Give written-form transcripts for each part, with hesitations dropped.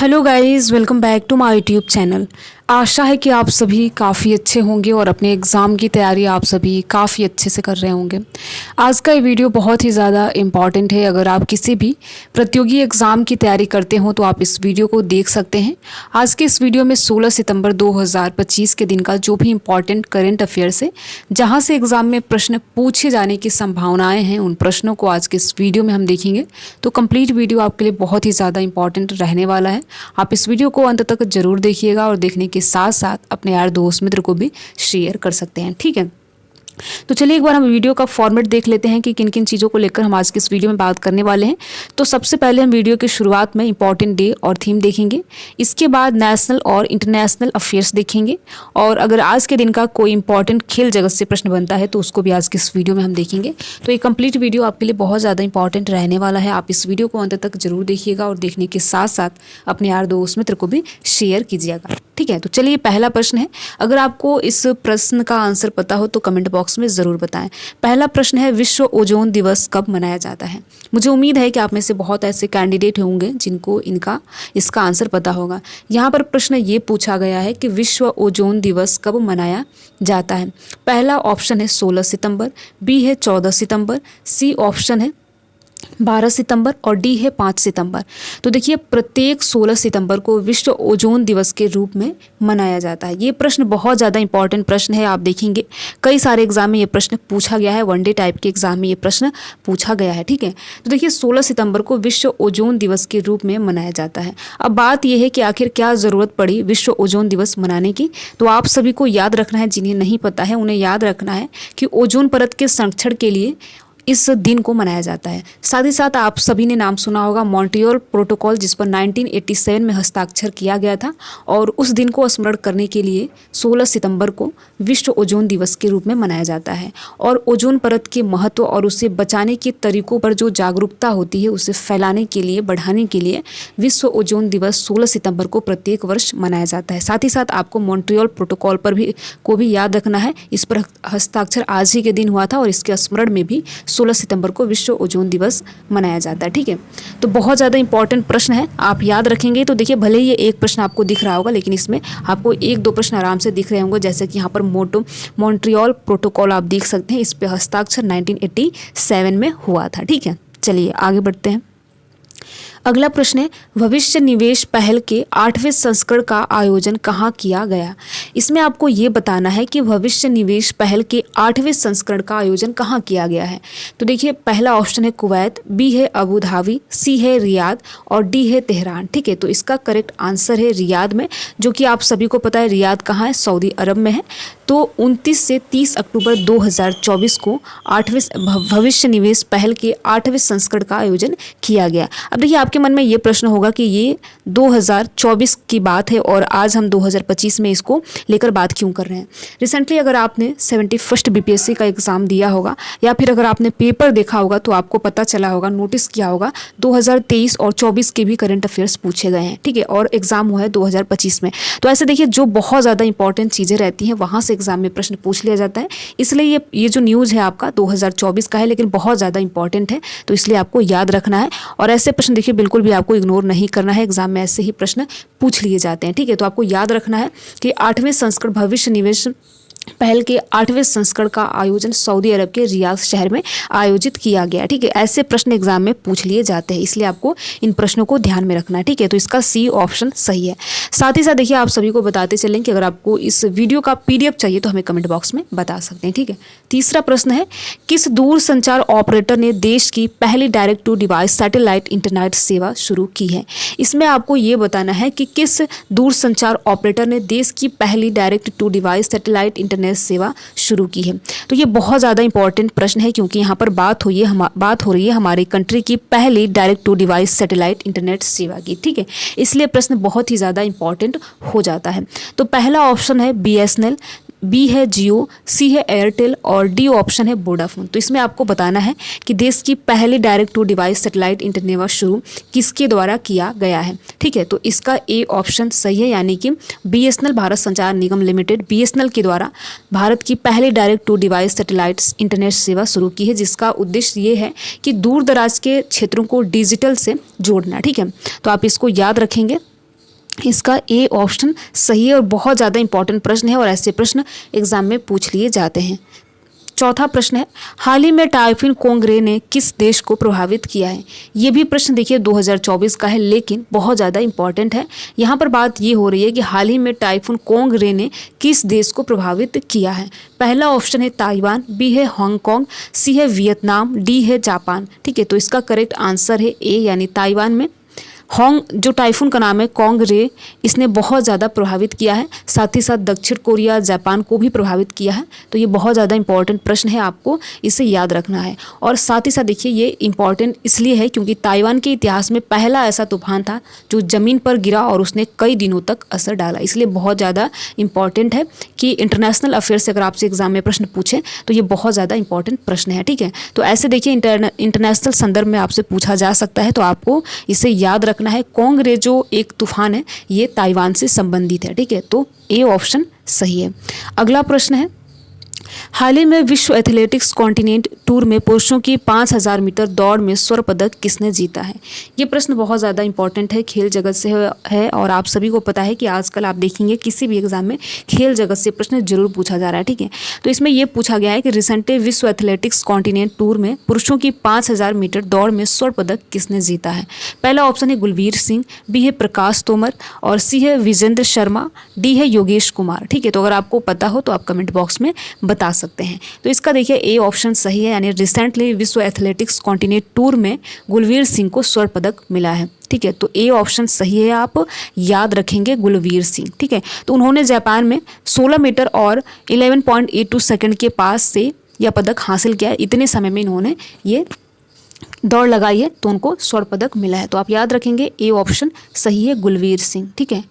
Hello guys, welcome back to my YouTube channel. आशा है कि आप सभी काफ़ी अच्छे होंगे और अपने एग्ज़ाम की तैयारी आप सभी काफ़ी अच्छे से कर रहे होंगे। आज का ये वीडियो बहुत ही ज़्यादा इम्पॉर्टेंट है। अगर आप किसी भी प्रतियोगी एग्ज़ाम की तैयारी करते हो तो आप इस वीडियो को देख सकते हैं। आज के इस वीडियो में 16 सितंबर 2025 के दिन का जो भी इम्पॉर्टेंट करेंट अफेयर्स है, जहाँ से एग्ज़ाम में प्रश्न पूछे जाने की संभावनाएँ हैं, उन प्रश्नों को आज के इस वीडियो में हम देखेंगे। तो कंप्लीट वीडियो आपके लिए बहुत ही ज़्यादा इंपॉर्टेंट रहने वाला है। आप इस वीडियो को अंत तक जरूर देखिएगा और देखने के साथ साथ अपने यार दोस्त मित्र को भी शेयर कर सकते हैं, ठीक है। तो चलिए एक बार हम वीडियो का फॉर्मेट देख लेते हैं कि किन किन चीज़ों को लेकर हम आज के इस वीडियो में बात करने वाले हैं। तो सबसे पहले हम वीडियो की शुरुआत में इंपॉर्टेंट डे और थीम देखेंगे। इसके बाद नेशनल और इंटरनेशनल अफेयर्स देखेंगे और अगर आज के दिन का कोई इंपॉर्टेंट खेल जगत से प्रश्न बनता है तो उसको भी आज के इस वीडियो में हम देखेंगे। तो ये कंप्लीट वीडियो आपके लिए बहुत ज़्यादा इंपॉर्टेंट रहने वाला है। आप इस वीडियो को अंत तक जरूर देखिएगा और देखने के साथ साथ अपने यार दोस्त मित्र को भी शेयर कीजिएगा, ठीक है। तो चलिए पहला प्रश्न है। अगर आपको इस प्रश्न का आंसर पता हो तो कमेंट बॉक्स में ज़रूर बताएं। पहला प्रश्न है, विश्व ओजोन दिवस कब मनाया जाता है? मुझे उम्मीद है कि आप में से बहुत ऐसे कैंडिडेट होंगे जिनको इसका आंसर पता होगा। यहाँ पर प्रश्न ये पूछा गया है कि विश्व ओजोन दिवस कब मनाया जाता है। पहला ऑप्शन है 16 सितंबर, बी है 14 सितंबर, सी ऑप्शन है 12 सितंबर और डी है 5 सितंबर। तो देखिए, प्रत्येक 16 सितंबर को विश्व ओजोन दिवस के रूप में मनाया जाता है। ये प्रश्न बहुत ज़्यादा इंपॉर्टेंट प्रश्न है। आप देखेंगे कई सारे एग्जाम में ये प्रश्न पूछा गया है, वनडे टाइप के एग्जाम में ये प्रश्न पूछा गया है, ठीक है। तो देखिए 16 सितंबर को विश्व ओजोन दिवस के रूप में मनाया जाता है। अब बात यह है कि आखिर क्या ज़रूरत पड़ी विश्व ओजोन दिवस मनाने की। तो आप सभी को याद रखना है, जिन्हें नहीं पता है उन्हें याद रखना है कि ओजोन परत के संरक्षण के लिए इस दिन को मनाया जाता है। साथ ही साथ आप सभी ने नाम सुना होगा मॉन्ट्रियल प्रोटोकॉल, जिस पर 1987 में हस्ताक्षर किया गया था और उस दिन को स्मरण करने के लिए 16 सितंबर को विश्व ओजोन दिवस के रूप में मनाया जाता है। और ओजोन परत के महत्व और उसे बचाने के तरीकों पर जो जागरूकता होती है उसे फैलाने के लिए, बढ़ाने के लिए विश्व ओजोन दिवस 16 सितंबर को प्रत्येक वर्ष मनाया जाता है। साथ ही साथ आपको मॉन्ट्रियल प्रोटोकॉल पर भी याद रखना है। इस पर हस्ताक्षर आज ही के दिन हुआ था और इसके स्मरण में भी 16 सितंबर को विश्व ओजोन दिवस मनाया जाता है, ठीक है। तो बहुत ज़्यादा इंपॉर्टेंट प्रश्न है, आप याद रखेंगे। तो देखिए, भले ही ये एक प्रश्न आपको दिख रहा होगा लेकिन इसमें आपको एक दो प्रश्न आराम से दिख रहे होंगे। जैसे कि यहाँ पर मॉन्ट्रियल प्रोटोकॉल आप देख सकते हैं, इस पे हस्ताक्षर 1987 में हुआ था, ठीक है। चलिए आगे बढ़ते हैं। अगला प्रश्न है, भविष्य निवेश पहल के 8वें संस्करण का आयोजन कहाँ किया गया? इसमें आपको ये बताना है कि भविष्य निवेश पहल के 8वें संस्करण का आयोजन कहाँ किया गया है। तो देखिए, पहला ऑप्शन है कुवैत, बी है अबू धाबी, सी है रियाद और डी है तेहरान, ठीक है। तो इसका करेक्ट आंसर है रियाद में, जो कि आप सभी को पता है रियाद कहाँ है, सऊदी अरब में है। तो 29 से 30 अक्टूबर 2024 को 8वें भविष्य निवेश पहल के 8वें संस्करण का आयोजन किया गया। अब देखिए, आपके मन में ये प्रश्न होगा कि ये 2024 की बात है और आज हम 2025 में इसको लेकर बात क्यों कर रहे हैं। रिसेंटली अगर आपने 71st BPSC का एग्ज़ाम दिया होगा या फिर अगर आपने पेपर देखा होगा तो आपको पता चला होगा, नोटिस किया होगा, 2023 और 24 के भी करंट अफेयर्स पूछे गए हैं, ठीक है। और एग्ज़ाम हुआ है 2025 में। तो ऐसे देखिए, जो बहुत ज़्यादा इंपॉर्टेंट चीज़ें रहती हैं वहाँ से एग्जाम में प्रश्न पूछ लिया जाता है। इसलिए ये जो न्यूज़ है आपका 2024 का है, लेकिन बहुत ज़्यादा इंपॉर्टेंट है, तो इसलिए आपको याद रखना है। और ऐसे प्रश्न देखिए बिल्कुल भी आपको इग्नोर नहीं करना है, एग्जाम में ऐसे ही प्रश्न पूछ लिए जाते हैं, ठीक है। तो आपको याद रखना है कि 8वें संस्करण भविष्य निवेश पहल के 8वें संस्करण का आयोजन सऊदी अरब के रियाद शहर में आयोजित किया गया, ठीक है। ऐसे प्रश्न एग्जाम में पूछ लिए जाते हैं, इसलिए आपको इन प्रश्नों को ध्यान में रखना है, ठीक है। तो इसका सी ऑप्शन सही है। साथ ही साथ देखिए, आप सभी को बताते चलें कि अगर आपको इस वीडियो का PDF चाहिए तो हमें कमेंट बॉक्स में बता सकते हैं, ठीक है। तीसरा प्रश्न है, किस दूरसंचार ऑपरेटर ने देश की पहली direct to device satellite internet सेवा शुरू की है? इसमें आपको ये बताना है कि किस दूरसंचार ऑपरेटर ने देश की पहली direct to device satellite internet सेवा शुरू की है। तो ये बहुत ज़्यादा इंपॉर्टेंट प्रश्न है, क्योंकि यहाँ पर बात हो रही है हमारी कंट्री की पहली direct to device satellite internet सेवा की, ठीक है। इसलिए प्रश्न बहुत ही ज़्यादा इंपॉर्टेंट हो जाता है। तो पहला ऑप्शन है BSNL, बी है जियो, सी है एयरटेल और डी ऑप्शन है वोडाफोन। तो इसमें आपको बताना है कि देश की पहली direct to device satellite internet सेवा शुरू किसके द्वारा किया गया है, ठीक है। तो इसका ए ऑप्शन सही है, यानी कि BSNL भारत संचार निगम लिमिटेड BSNL के द्वारा भारत की पहली direct to device satellite internet सेवा शुरू की है, जिसका उद्देश्य ये है कि दूर दराज के क्षेत्रों को डिजिटल से जोड़ना, ठीक है। तो आप इसको याद रखेंगे। इसका ए ऑप्शन सही है और बहुत ज़्यादा इंपॉर्टेंट प्रश्न है और ऐसे प्रश्न एग्जाम में पूछ लिए जाते हैं। चौथा प्रश्न है, हाल ही में टाइफून कोंगरे ने किस देश को प्रभावित किया है। ये भी प्रश्न देखिए 2024 का है, लेकिन बहुत ज़्यादा इंपॉर्टेंट है। यहाँ पर बात ये हो रही है कि हाल ही में टाइफून कोंगरे ने किस देश को प्रभावित किया है। पहला ऑप्शन है ताइवान, बी है हांगकांग, सी है वियतनाम, डी है जापान। ठीक है, तो इसका करेक्ट आंसर है ए यानी ताइवान में जो टाइफून का नाम है कोंगरे, इसने बहुत ज़्यादा प्रभावित किया है। साथ ही साथ दक्षिण कोरिया, जापान को भी प्रभावित किया है। तो ये बहुत ज़्यादा इंपॉर्टेंट प्रश्न है, आपको इसे याद रखना है। और साथ ही साथ देखिए ये इंपॉर्टेंट इसलिए है क्योंकि ताइवान के इतिहास में पहला ऐसा तूफान था जो ज़मीन पर गिरा और उसने कई दिनों तक असर डाला। इसलिए बहुत ज़्यादा इंपॉर्टेंट है कि इंटरनेशनल अफेयर से अगर आपसे एग्जाम में प्रश्न पूछें तो ये बहुत ज़्यादा इंपॉर्टेंट प्रश्न है। ठीक है, तो ऐसे देखिए इंटरनेशनल संदर्भ में आपसे पूछा जा सकता है, तो आपको इसे याद रखना है। कोंगरे जो एक तूफान है ये ताइवान से संबंधित है। ठीक है, तो ए ऑप्शन सही है। अगला प्रश्न है, हाल ही में विश्व एथलेटिक्स कॉन्टिनेंट टूर में पुरुषों की 5000 मीटर दौड़ में स्वर्ण पदक किसने जीता है। ये प्रश्न बहुत ज़्यादा इंपॉर्टेंट है, खेल जगत से है और आप सभी को पता है कि आजकल आप देखेंगे किसी भी एग्जाम में खेल जगत से प्रश्न जरूर पूछा जा रहा है। ठीक है, तो इसमें यह पूछा गया है कि रिसेंटली विश्व एथलेटिक्स कॉन्टिनेंट टूर में पुरुषों की 5000 मीटर दौड़ में स्वर्ण पदक किसने जीता है। पहला ऑप्शन है गुलवीर सिंह, बी है प्रकाश तोमर और सी है विजेंद्र शर्मा, डी है योगेश कुमार। ठीक है, तो अगर आपको पता हो तो आप कमेंट बॉक्स में बता सकते हैं। तो इसका देखिए ए ऑप्शन सही है यानी रिसेंटली विश्व एथलेटिक्स कॉन्टिनेंट टूर में गुलवीर सिंह को स्वर्ण पदक मिला है। ठीक है, तो ए ऑप्शन सही है, आप याद रखेंगे गुलवीर सिंह। ठीक है, तो उन्होंने जापान में 16 मीटर और 11.82 सेकंड के पास से यह पदक हासिल किया है। इतने समय में इन्होंने ये दौड़ लगाई है तो उनको स्वर्ण पदक मिला है। तो आप याद रखेंगे ए ऑप्शन सही है गुलवीर सिंह। ठीक है,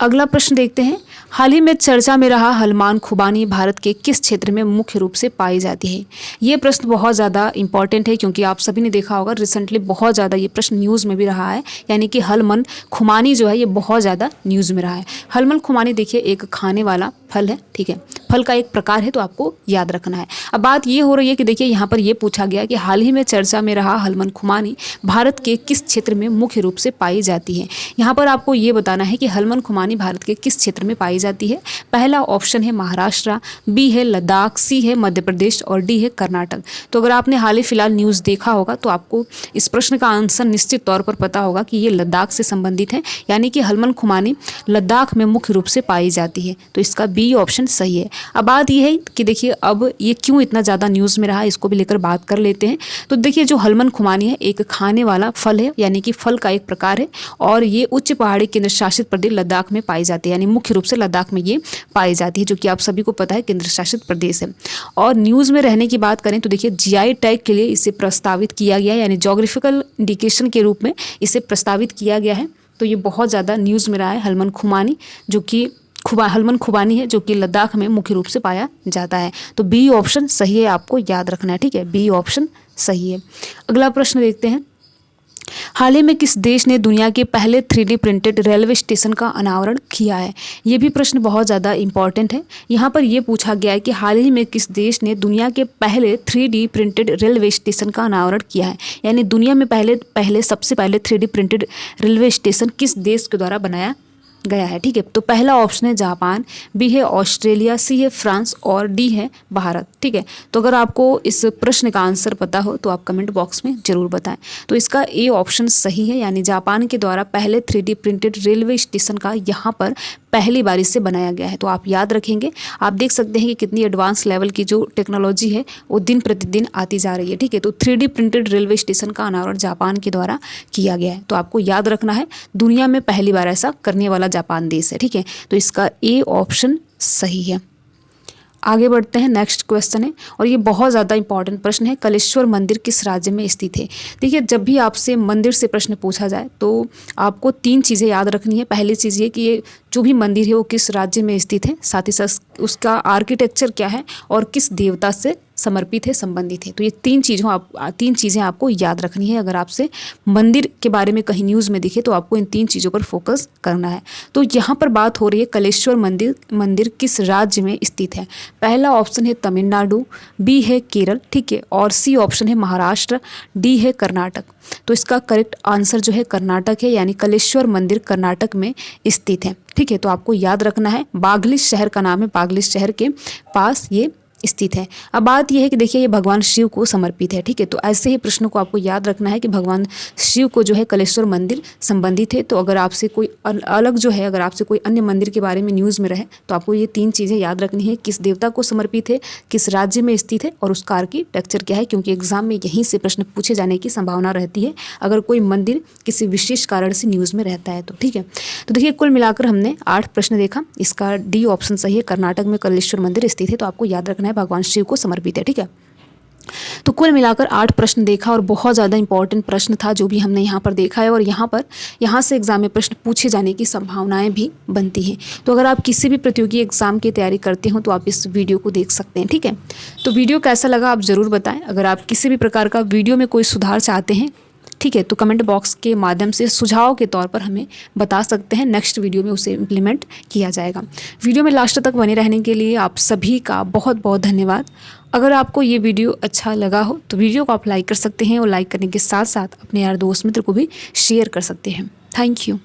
अगला प्रश्न देखते हैं, हाल ही में चर्चा में रहा हलमान खुबानी भारत के किस क्षेत्र में मुख्य रूप से पाई जाती है। ये प्रश्न बहुत ज़्यादा इंपॉर्टेंट है क्योंकि आप सभी ने देखा होगा रिसेंटली बहुत ज़्यादा ये प्रश्न न्यूज़ में भी रहा है, यानी कि हलमन खुमानी जो है ये बहुत ज़्यादा न्यूज़ में रहा है। हलमन खुमानी देखिए एक खाने वाला फल है। ठीक है, फल का एक प्रकार है, तो आपको याद रखना है। अब बात ये हो रही है कि देखिए यहाँ पर यह पूछा गया कि हाल ही में चर्चा में रहा हलमन खुमानी भारत के किस क्षेत्र में मुख्य रूप से पाई जाती है। यहाँ पर आपको ये बताना है कि हलमन खुमानी भारत के किस क्षेत्र में पाई जाती है। पहला ऑप्शन है महाराष्ट्र, बी है लद्दाख, सी है मध्य प्रदेश और डी है कर्नाटक। तो अगर आपने हाल ही फिलहाल न्यूज़ देखा होगा तो आपको इस प्रश्न का आंसर निश्चित तौर पर पता होगा कि ये लद्दाख से संबंधित है, यानी कि हलमन खुमानी लद्दाख में मुख्य रूप से पाई जाती है। तो इसका बी ऑप्शन सही है। अब बात यह है कि देखिए अब ये क्यों इतना ज़्यादा न्यूज़ में रहा, इसको भी लेकर बात कर लेते हैं। तो देखिए जो हलमन खुमानी है एक खाने वाला फल है, यानी कि फल का एक प्रकार है और ये उच्च पहाड़ी केंद्र शासित प्रदेश लद्दाख में पाई जाती है, यानी मुख्य रूप से लद्दाख में ये पाई जाती है, जो कि आप सभी को पता है केंद्र शासित प्रदेश है। और न्यूज़ में रहने की बात करें तो देखिए जीआई टैग के लिए इसे प्रस्तावित किया गया है, यानी जोग्राफिकल इंडिकेशन के रूप में इसे प्रस्तावित किया गया है। तो ये बहुत ज़्यादा न्यूज़ में रहा है हलमन खुमानी, जो कि हलमन खुबानी है, जो कि लद्दाख में मुख्य रूप से पाया जाता है। तो बी ऑप्शन सही है, आपको याद रखना है। ठीक है, बी ऑप्शन सही है। अगला प्रश्न देखते हैं, हाल ही में किस देश ने दुनिया के पहले 3D प्रिंटेड रेलवे स्टेशन का अनावरण किया है। ये भी प्रश्न बहुत ज़्यादा इंपॉर्टेंट है। यहाँ पर यह पूछा गया है कि हाल ही में किस देश ने दुनिया के पहले 3D प्रिंटेड रेलवे स्टेशन का अनावरण किया है, यानी दुनिया में सबसे पहले 3D प्रिंटेड रेलवे स्टेशन किस देश के द्वारा बनाया गया है। ठीक है, तो पहला ऑप्शन है जापान, बी है ऑस्ट्रेलिया, सी है फ्रांस और डी है भारत। ठीक है, तो अगर आपको इस प्रश्न का आंसर पता हो तो आप कमेंट बॉक्स में जरूर बताएं। तो इसका ए ऑप्शन सही है, यानी जापान के द्वारा पहले 3D प्रिंटेड रेलवे स्टेशन का यहाँ पर पहली बार इससे बनाया गया है। तो आप याद रखेंगे। आप देख सकते हैं कि कितनी एडवांस लेवल की जो टेक्नोलॉजी है वो दिन प्रतिदिन आती जा रही है। ठीक है, तो 3D प्रिंटेड रेलवे स्टेशन का अनावरण जापान के द्वारा किया गया है। तो आपको याद रखना है दुनिया में पहली बार ऐसा करने वाला जापान देश है। ठीक है, तो इसका ए ऑप्शन सही है। आगे बढ़ते हैं, नेक्स्ट क्वेश्चन है और ये बहुत ज़्यादा इंपॉर्टेंट प्रश्न है, कलेश्वर मंदिर किस राज्य में स्थित है। देखिए जब भी आपसे मंदिर से प्रश्न पूछा जाए तो आपको 3 चीज़ें याद रखनी है। पहली चीज़ ये कि ये जो भी मंदिर है वो किस राज्य में स्थित है, साथ ही साथ उसका आर्किटेक्चर क्या है और किस देवता से समर्पित है, संबंधित है। तो ये तीन चीज़ें आपको याद रखनी है। अगर आपसे मंदिर के बारे में कहीं न्यूज़ में दिखे तो आपको इन तीन चीज़ों पर फोकस करना है। तो यहाँ पर बात हो रही है कलेश्वर मंदिर किस राज्य में स्थित है। पहला ऑप्शन है तमिलनाडु, बी है केरल, ठीक है, और सी ऑप्शन है महाराष्ट्र, डी है कर्नाटक। तो इसका करेक्ट आंसर जो है कर्नाटक है, यानी कलेश्वर मंदिर कर्नाटक में स्थित है, ठीक है। तो आपको याद रखना है, बागलिश शहर का नाम है, बागलिश शहर के पास ये स्थित है। अब बात यह है कि देखिए ये भगवान शिव को समर्पित है, ठीक है। तो ऐसे ही प्रश्नों को आपको याद रखना है कि भगवान शिव को जो है कलेश्वर मंदिर संबंधित है। तो अगर आपसे कोई अलग जो है, अगर आपसे कोई अन्य मंदिर के बारे में न्यूज़ में रहे तो आपको ये तीन चीज़ें याद रखनी है, किस देवता को समर्पित है, किस राज्य में स्थित है और उसका आर्किटेक्चर क्या है, क्योंकि एग्जाम में यहीं से प्रश्न पूछे जाने की संभावना रहती है अगर कोई मंदिर किसी विशेष कारण से न्यूज़ में रहता है तो, ठीक है। तो देखिए कुल मिलाकर हमने 8 प्रश्न देखा, इसका डी ऑप्शन सही है, कर्नाटक में कलेश्वर मंदिर स्थित है। तो आपको याद रखना है भगवान शिव को समर्पित है, ठीक है। तो कुल मिलाकर 8 प्रश्न देखा और बहुत ज़्यादा इंपॉर्टेंट प्रश्न था जो भी हमने यहाँ पर देखा है, और यहाँ से एग्जाम में प्रश्न पूछे जाने की संभावनाएं भी बनती हैं। तो अगर आप किसी भी प्रतियोगी एग्जाम की तैयारी करते हो तो आप इस वीडियो को देख सकते हैं, ठीक है। तो वीडियो कैसा लगा आप ज़रूर बताएं। अगर आप किसी भी प्रकार का वीडियो में कोई सुधार चाहते हैं, ठीक है, तो कमेंट बॉक्स के माध्यम से सुझाव के तौर पर हमें बता सकते हैं, नेक्स्ट वीडियो में उसे इम्प्लीमेंट किया जाएगा। वीडियो में लास्ट तक बने रहने के लिए आप सभी का बहुत बहुत धन्यवाद। अगर आपको ये वीडियो अच्छा लगा हो तो वीडियो को आप लाइक कर सकते हैं और लाइक करने के साथ साथ अपने यार दोस्त मित्र को भी शेयर कर सकते हैं। Thank you.